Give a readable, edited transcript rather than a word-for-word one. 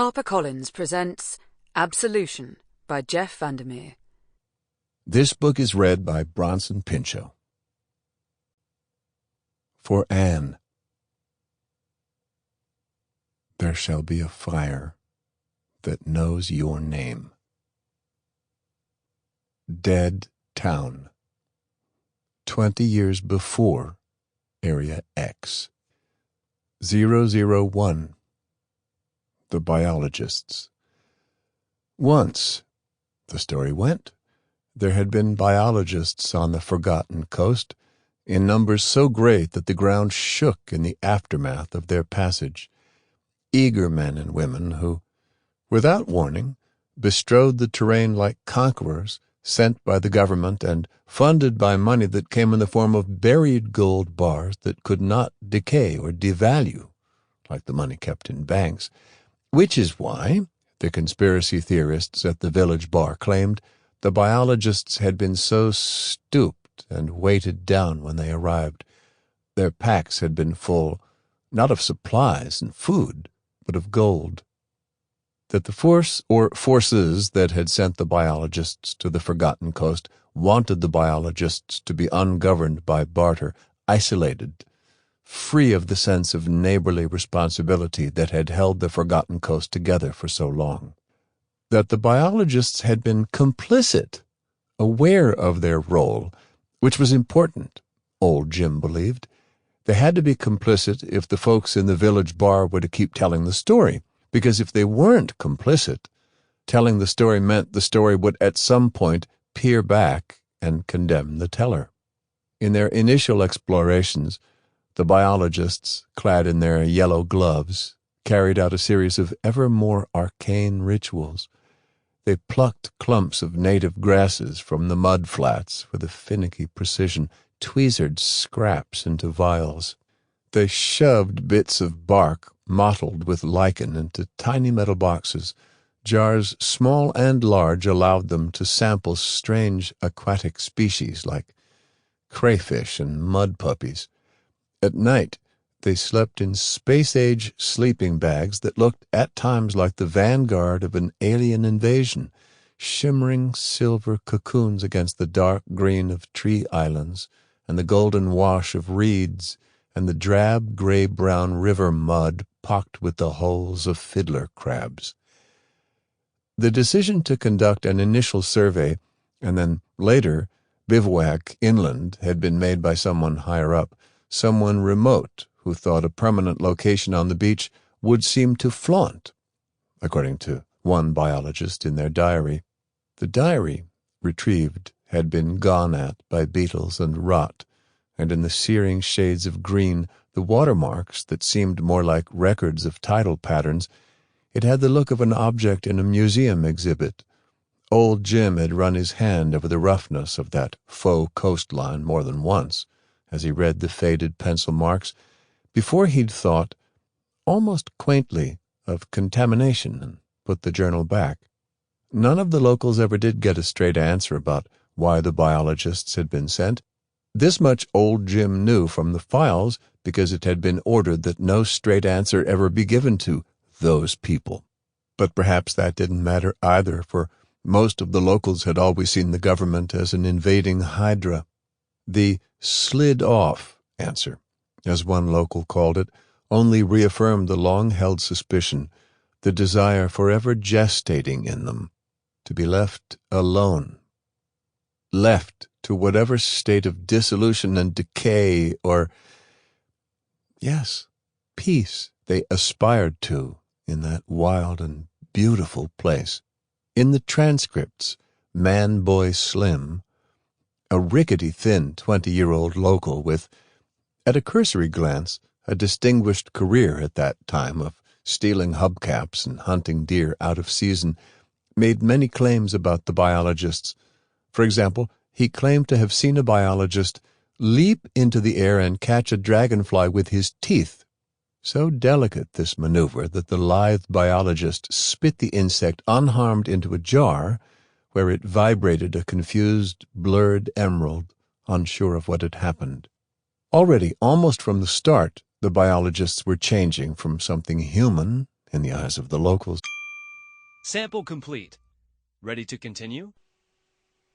HarperCollins presents Absolution by Jeff VanderMeer. This book is read by Bronson Pichot. For Anne. There shall be a fire that knows your name. Dead Town. 20 years before Area X. 001. The biologists. Once, the story went, there had been biologists on the forgotten coast, in numbers so great that the ground shook in the aftermath of their passage. Eager men and women who, without warning, bestrode the terrain like conquerors, sent by the government and funded by money that came in the form of buried gold bars that could not decay or devalue, like the money kept in banks. Which is why, the conspiracy theorists at the village bar claimed, the biologists had been so stooped and weighted down when they arrived. Their packs had been full, not of supplies and food, but of gold. That the force or forces that had sent the biologists to the forgotten coast wanted the biologists to be ungoverned by barter, isolated, free of the sense of neighborly responsibility that had held the forgotten coast together for so long. That the biologists had been complicit, aware of their role, which was important, old Jim believed. They had to be complicit if the folks in the village bar were to keep telling the story, because if they weren't complicit, telling the story meant the story would at some point peer back and condemn the teller. In their initial explorations, the biologists, clad in their yellow gloves, carried out a series of ever more arcane rituals. They plucked clumps of native grasses from the mud flats with a finicky precision, tweezered scraps into vials. They shoved bits of bark mottled with lichen into tiny metal boxes. Jars small and large allowed them to sample strange aquatic species like crayfish and mud puppies. At night, they slept in space-age sleeping bags that looked at times like the vanguard of an alien invasion, shimmering silver cocoons against the dark green of tree islands and the golden wash of reeds and the drab gray-brown river mud pocked with the holes of fiddler crabs. The decision to conduct an initial survey and then later bivouac inland had been made by someone higher up, someone remote who thought a permanent location on the beach would seem to flaunt, according to one biologist in their diary. The diary, retrieved, had been gone at by beetles and rot, and in the searing shades of green, the watermarks that seemed more like records of tidal patterns, it had the look of an object in a museum exhibit. Old Jim had run his hand over the roughness of that faux coastline more than once, as he read the faded pencil marks, before he'd thought, almost quaintly, of contamination and put the journal back. None of the locals ever did get a straight answer about why the biologists had been sent. This much old Jim knew from the files because it had been ordered that no straight answer ever be given to those people. But perhaps that didn't matter either, for most of the locals had always seen the government as an invading hydra. The slid-off answer, as one local called it, only reaffirmed the long-held suspicion, the desire forever gestating in them, to be left alone, left to whatever state of dissolution and decay or, yes, peace they aspired to in that wild and beautiful place. In the transcripts, Man-Boy Slim, a rickety, thin 20-year-old local with, at a cursory glance, a distinguished career at that time of stealing hubcaps and hunting deer out of season, made many claims about the biologists. For example, he claimed to have seen a biologist leap into the air and catch a dragonfly with his teeth. So delicate this maneuver that the lithe biologist spit the insect unharmed into a jar, where it vibrated a confused, blurred emerald, unsure of what had happened. Already, almost from the start, the biologists were changing from something human, in the eyes of the locals, Sample complete. Ready to continue?